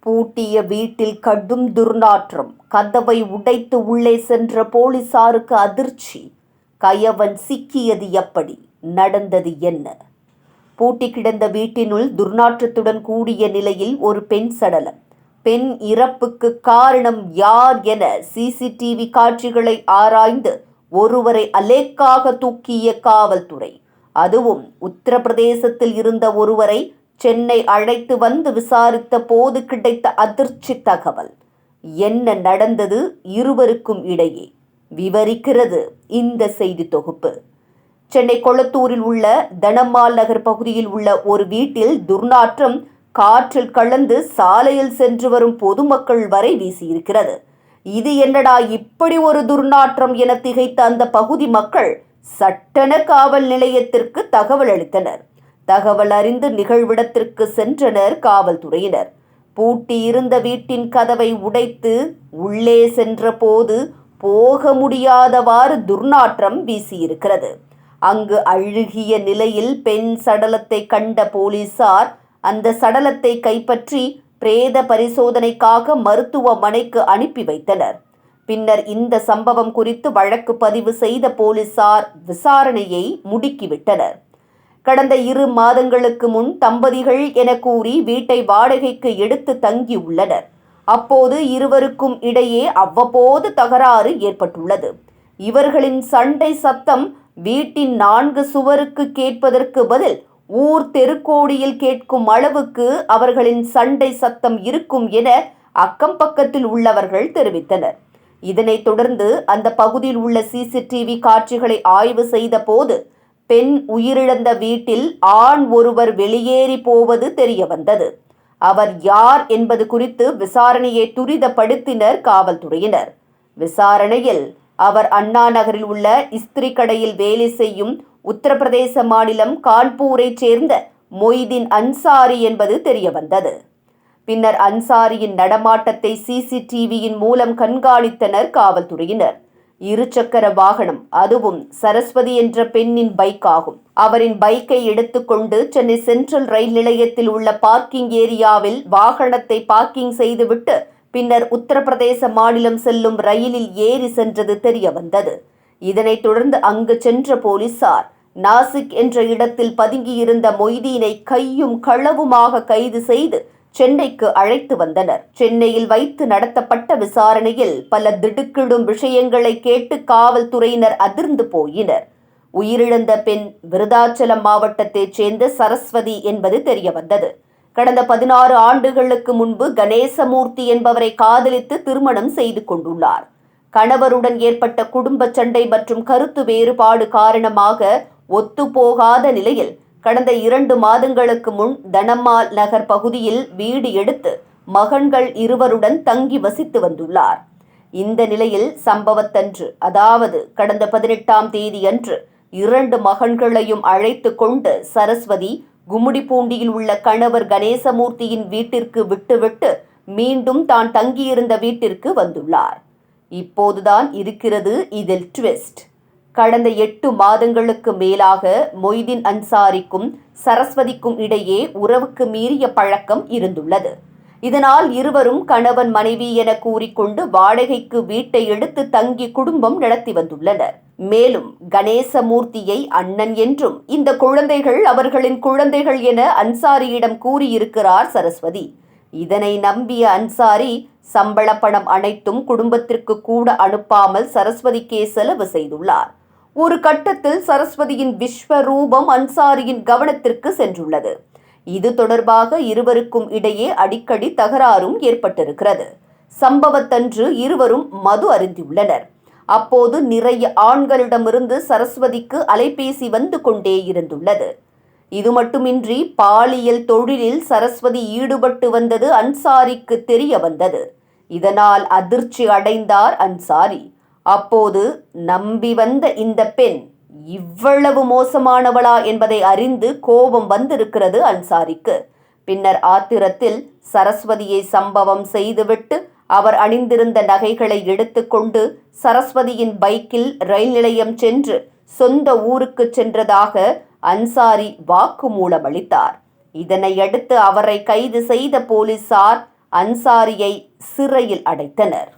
பூட்டிய வீட்டில் கடும் துர்நாற்றம். கதவை உடைத்து உள்ளே சென்ற போலீசாருக்கு அதிர்ச்சி. கயவன் சிக்கியது எப்படி? நடந்தது என்ன? பூட்டி கிடந்த வீட்டினுள் துர்நாற்றத்துடன் கூடிய நிலையில் ஒரு பெண் சடலம். பெண் இறப்புக்கு காரணம் யார் என சிசிடிவி காட்சிகளை ஆராய்ந்து ஒருவரை அலேக்காக தூக்கிய காவல்துறை. அதுவும் உத்தரப்பிரதேசத்தில் இருந்த ஒருவரை சென்னை அழைத்து வந்து விசாரித்த போது கிடைத்த அதிர்ச்சி தகவல். என்ன நடந்தது இருவருக்கும் இடையே? விவரிக்கிறது இந்த செய்தி தொகுப்பு. சென்னை கொளத்தூரில் உள்ள தனமால் நகர் பகுதியில் உள்ள ஒரு வீட்டில் துர்நாற்றம் காற்றில் கலந்து சாலையில் சென்று வரும் பொதுமக்கள் வரை வீசியிருக்கிறது. இது என்னடா இப்படி ஒரு துர்நாற்றம் என திகைத்த அந்த பகுதி மக்கள் சட்டென காவல் நிலையத்திற்கு தகவல் அளித்தனர். தகவல் அறிந்து நிகழ்விடத்திற்கு சென்றனர் காவல்துறையினர். பூட்டி இருந்த வீட்டின் கதவை உடைத்து உள்ளே சென்ற போது போக முடியாதவாறு துர்நாற்றம் வீசியிருக்கிறது. அங்கு அழுகிய நிலையில் பெண் சடலத்தை கண்ட போலீசார் அந்த சடலத்தை கைப்பற்றி பிரேத பரிசோதனைக்காக மருத்துவமனைக்கு அனுப்பி வைத்தனர். பின்னர் இந்த சம்பவம் குறித்து வழக்கு பதிவு செய்த போலீசார் விசாரணையை முடுக்கிவிட்டனர். கடந்த 2 மாதங்களுக்கு முன் தம்பதிகள் என கூறி வீட்டை வாடகைக்கு எடுத்து தங்கியுள்ளனர். அப்போது இருவருக்கும் இடையே அவ்வப்போது தகராறு ஏற்பட்டுள்ளது. இவர்களின் சண்டை சத்தம் வீட்டின் 4 சுவருக்கு கேட்பதற்கு பதில் ஊர் தெருக்கோடியில் கேட்கும் அளவுக்கு அவர்களின் சண்டை சத்தம் இருக்கும் என அக்கம் பக்கத்தில் உள்ளவர்கள் தெரிவித்தனர். இதனைத் தொடர்ந்து அந்த பகுதியில் உள்ள சிசிடிவி காட்சிகளை ஆய்வு செய்த போது பெண் உயிரிழந்த வீட்டில் ஆண் ஒருவர் வெளியேறி போவது தெரிய வந்தது. அவர் யார் என்பது குறித்து விசாரணையை துரிதப்படுத்தினர் காவல்துறையினர். விசாரணையில் அவர் அண்ணா நகரில் உள்ள இஸ்திரி கடையில் வேலை செய்யும் உத்தரப்பிரதேச மாநிலம் கான்பூரைச் சேர்ந்த மொய்தீன் அன்சாரி என்பது தெரிய வந்தது. பின்னர் அன்சாரியின் நடமாட்டத்தை சிசிடிவியின் மூலம் கண்காணித்தனர் காவல்துறையினர். 2 சக்கர வாகனம், அதுவும் சரஸ்வதி என்ற பெண்ணின் பைக் ஆகும். அவரின் பைக்கை எடுத்துக்கொண்டு சென்னை சென்ட்ரல் ரயில் நிலையத்தில் உள்ள பார்க்கிங் ஏரியாவில் வாகனத்தை பார்க்கிங் செய்துவிட்டு பின்னர் உத்தரப்பிரதேச மாநிலம் செல்லும் ரயிலில் ஏறி சென்றது தெரிய வந்தது. இதனைத் தொடர்ந்து அங்கு சென்ற போலீசார் நாசிக் என்ற இடத்தில் பதுங்கியிருந்த மொய்தீனை கையும் களவுமாக கைது செய்து சென்னைக்கு அழைத்து வந்தனர். சென்னையில் வைத்து நடத்தப்பட்ட விசாரணையில் பல திடுக்கிடும் விஷயங்களை கேட்டு காவல்துறையினர் அதிர்ந்து போயினர். உயிரிழந்த பெண் விருதாச்சலம் மாவட்டத்தைச் சேர்ந்த சரஸ்வதி என்பது தெரிய வந்தது. கடந்த 16 ஆண்டுகளுக்கு முன்பு கணேசமூர்த்தி என்பவரை காதலித்து திருமணம் செய்து கொண்டுள்ளார். கணவருடன் ஏற்பட்ட குடும்ப சண்டை மற்றும் கருத்து வேறுபாடு காரணமாக ஒத்துப்போகாத நிலையில் கடந்த 2 மாதங்களுக்கு முன் தனமால் நகர் பகுதியில் வீடு எடுத்து மகன்கள் 2 தங்கி வசித்து வந்துள்ளார். இந்த நிலையில் சம்பவத்தன்று, அதாவது கடந்த 18ஆம் தேதி அன்று 2 மகன்களையும் அழைத்து கொண்டு சரஸ்வதி கும்மிடிப்பூண்டியில் உள்ள கணவர் கணேசமூர்த்தியின் வீட்டிற்கு விட்டுவிட்டு மீண்டும் தான் தங்கியிருந்த வீட்டிற்கு வந்துள்ளார். இப்போதுதான் இருக்கிறது இதில் ட்விஸ்ட். கடந்த 8 மாதங்களுக்கு மேலாக மொய்தீன் அன்சாரிக்கும் சரஸ்வதிக்கும் இடையே உறவுக்கு மீறிய பழக்கம் இருந்துள்ளது. இதனால் இருவரும் கணவன் மனைவி என கூறிக்கொண்டு வாடகைக்கு வீட்டை எடுத்து தங்கி குடும்பம் நடத்தி வந்துள்ளனர். மேலும் கணேசமூர்த்தியை அண்ணன் என்றும் இந்த குழந்தைகள் அவர்களின் குழந்தைகள் என அன்சாரியிடம் கூறியிருக்கிறார் சரஸ்வதி. இதனை நம்பிய அன்சாரி சம்பள பணம் அனைத்தும் குடும்பத்திற்கு கூட அனுப்பாமல் சரஸ்வதிக்கே செலவு செய்துள்ளார். ஒரு கட்டத்தில் சரஸ்வதியின் விஸ்வரூபம் அன்சாரியின் கவனத்திற்கு சென்றுள்ளது. இது தொடர்பாக இருவருக்கும் இடையே அடிக்கடி தகராறும் ஏற்பட்டிருக்கிறது. சம்பவத்தன்று இருவரும் மது அருந்தியுள்ளனர். அப்போது நிறைய ஆண்களிடமிருந்து சரஸ்வதிக்கு அலைபேசி வந்து கொண்டே இருந்துள்ளது. இது மட்டுமின்றி பாலியல் தொழிலில் சரஸ்வதி ஈடுபட்டு வந்தது அன்சாரிக்கு தெரிய வந்தது. இதனால் அதிர்ச்சி அடைந்தார் அன்சாரி. அப்போது நம்பி வந்த இந்த பெண் இவ்வளவு மோசமானவளா என்பதை அறிந்து கோபம் வந்திருக்கிறது அன்சாரிக்கு. பின்னர் ஆத்திரத்தில் சரஸ்வதியை சம்பவம் செய்துவிட்டு அவர் அணிந்திருந்த நகைகளை எடுத்துக்கொண்டு சரஸ்வதியின் பைக்கில் ரயில் நிலையம் சென்று சொந்த ஊருக்கு சென்றதாக அன்சாரி வாக்குமூலம் அளித்தார். இதனையடுத்து அவரை கைது செய்த போலீசார் அன்சாரியை சிறையில் அடைத்தனர்.